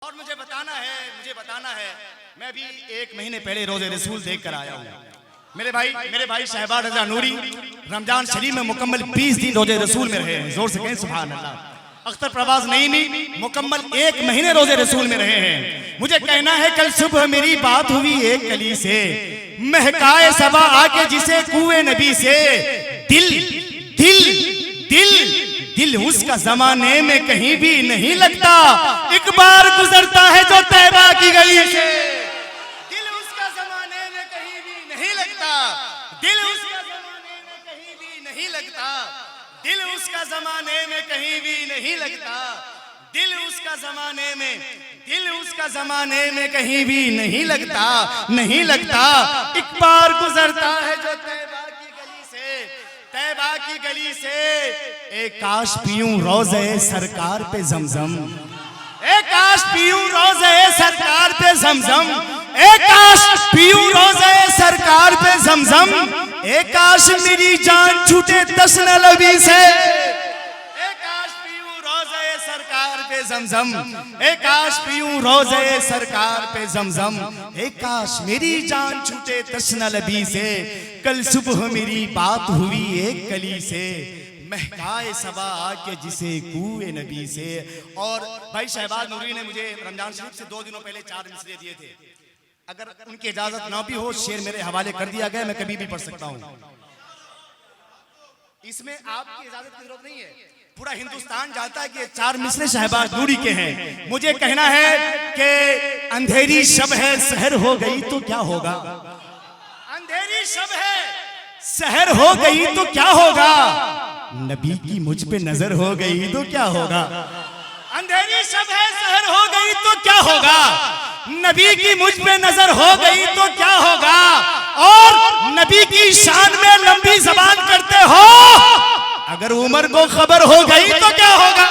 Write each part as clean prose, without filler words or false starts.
और मुझे बताना है मैं भी 1 महीने पहले रोजे रसूल देख कर आया हूँ। मेरे भाई शहबाज रजा नूरी रमजान शरीफ में मुकम्मल 20 दिन रोजे रसूल में रहे हैं। जोर से कहें सुभान अल्लाह। अख्तर प्रवाज नईमी मुकम्मल 1 महीने रोजे रसूल में रहे हैं। मुझे कहना है कल सुबह मेरी बात हुई एक कली से, महकाए सबा आके जिसे कुएं नबी से, दिल दिल दिल दिल उसका जमाने में कहीं भी नहीं लगता, एक बार गुजरता है जो तैबा की गली से। दिल उसका जमाने में कहीं भी नहीं लगता, दिल उसका जमाने में कहीं भी नहीं लगता, दिल उसका जमाने में कहीं भी नहीं लगता, दिल उसका जमाने में, दिल उसका जमाने में कहीं भी नहीं लगता, नहीं लगता, एक बार गुजरता है जो तैबा की गली से, तैबा की गली से। एक काश पीऊं रोज़े सरकार पे जमजम, एक काश पीऊं रोज़े सरकार पे जमजम, एक काश पीऊं रोज़े सरकार पे जमजम, एक काश मेरी जान छूटे तस्न लबी से, एक काश पीऊं रोज़े सरकार पे जमजम, एक काश पीऊं रोज़े सरकार पे जमजम, एक काश मेरी जान छूटे तस्न लबी से। कल सुबह मेरी बात हुई एक कली से, महकाए सबा आके जिसे कुएं नबी से। और भाई शहबाज नूरी ने मुझे रमजान शरीफ से 2 दिनों पहले 4 मिसरे दिए थे। अगर उनकी इजाजत ना भी हो, शेर मेरे हवाले कर दिया गया, मैं कभी भी पढ़ सकता हूँ। इसमें आपकी इजाजत की जरूरत नहीं है, पूरा हिंदुस्तान जानता है कि 4 मिसरे शहबाज नूरी के हैं। मुझे कहना है कि अंधेरी शब है सहर हो गई तो क्या होगा, अंधेरी शब है सहर हो गई तो क्या होगा, नबी की मुझ पे नजर हो गई तो क्या होगा। अंधेरी शब है सहर हो गई तो क्या होगा, नबी की मुझ पे नजर हो गई तो क्या होगा। और नबी की शान में लंबी ज़बान करते हो, अगर उमर को खबर हो गई तो क्या होगा।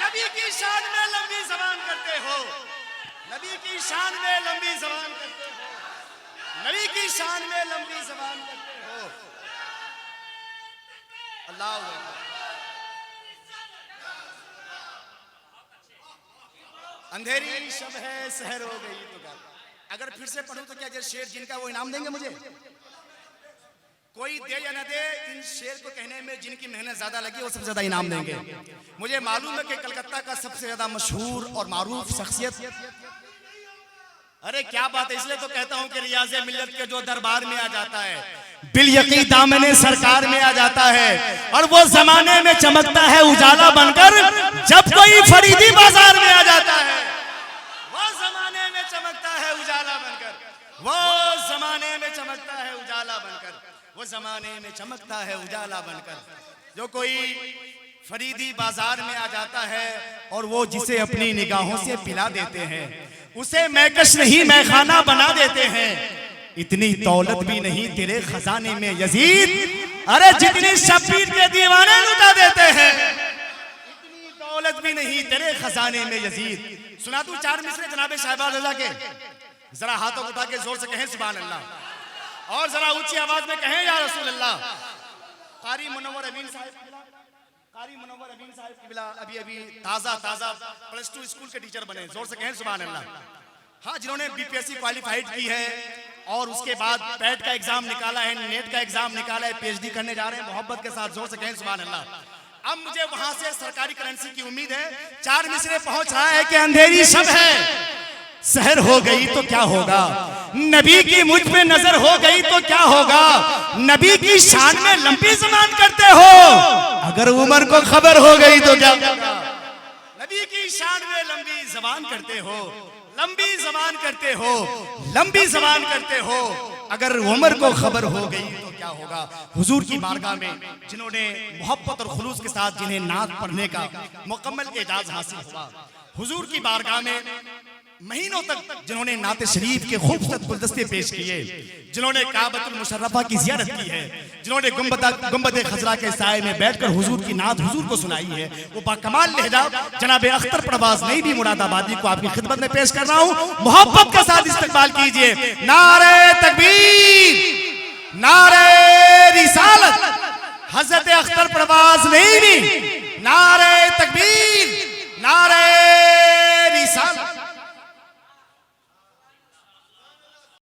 नबी की शान में लंबी ज़बान करते हो, नबी की शान में लंबी ज़बान करते हो, नबी की शान में लंबी ज़बान करते हो। अल्लाह अंधेरी शब है सहर हो गई तो क्या। अगर फिर से पढ़ूं तो क्या जो शेर जिनका वो इनाम देंगे मुझे, कोई दे या ना दे, इन शेर को कहने में जिनकी मेहनत ज्यादा लगी वो सबसे ज्यादा इनाम देंगे। मुझे मालूम है कि कलकत्ता का सबसे ज्यादा मशहूर और मारूफ शख्सियत, अरे क्या बात है, इसलिए तो कहता हूं कि रियाज़े मिल्लत के जो दरबार में आ जाता है, बिल-यकीन दामने सरकार में आ जाता है, और वो जमाने में चमकता है उजाला बनकर जब कोई फरीदी बाजार में आ जाता है। वो जमाने में चमकता है उजाला बनकर, वो जमाने में चमकता है उजाला बनकर, वो जमाने में चमकता है उजाला बनकर। जो कोई फरीदी बाजार में आ जाता है और वो जिसे अपनी निगाहों से पिला देते हैं, उसे मैकश नहीं मैखाना बना देते हैं। इतनी दौलत भी नहीं तेरे खजाने में यजीद, अरे जितनी शब्बीर के दीवाने लुटा देते हैं, इतनी दौलत भी नहीं तेरे खजाने में यजीद। सुना तू 4 मिसरे जनाबे शहबाज रजा के, जरा हाथों उठा के जोर से कहें सुभान अल्लाह, और जरा ऊंची आवाज में कहें या रसूल अल्लाह। कारी मुनव्वर अमीन साहब, कारी मुनव्वर अमीन साहब किबला अभी ताजा +2 स्कूल के टीचर बने, जोर से कहें सुभान अल्लाह। हाँ, जिन्होंने बीपीएससी क्वालिफाइड की है और उसके बाद पैट का एग्जाम निकाला है, नेट का एग्जाम निकाला है, पीएचडी करने जा रहे हैं, मोहब्बत के साथ जोर से कहें सुभान अल्लाह। अब मुझे वहां से सरकारी करेंसी की उम्मीद है। 4 मिसरे पहुंच रहा है कि अंधेरी शब है सहर हो गई तो क्या होगा, नबी की मुझ पे नजर हो गई तो क्या होगा, नबी की शान में लंबी ज़बान करते हो, अगर उमर को खबर हो गई तो क्या होगा। नबी की शान में लंबी ज़बान करते हो, लंबी ज़बान करते हो, लंबी ज़बान करते हो, अगर उमर को खबर हो गई तो क्या होगा। हुजूर की बारगाह में जिन्होंने मोहब्बत और खुलूस के साथ जिन्हें नात पढ़ने का मुकम्मल एजाज हासिल हुआ, हुजूर की बारगाह में महीनों तक जिन्होंने नाते शरीफ के खूबसूरत गुलदस्ते पेश किए, जिन्होंने काबतुल मुशर्रफा की ज़ियारत की है, जिन्होंने गुंबद खजरा के साए में बैठकर हुजूर की नात हुजूर को सुनाई है, वो बाकमाल लहजा जनाब अख्तर प्रवाज नईमी मुरादाबादी को आपकी खिदमत में पेश कर रहा हूँ। मोहब्बत के साथ इस्तकबाल कीजिए। नारे तकबीर, नारे रिसालत, हजरत अख्तर प्रवाज नईमी, नारे तकबीर, नारे साल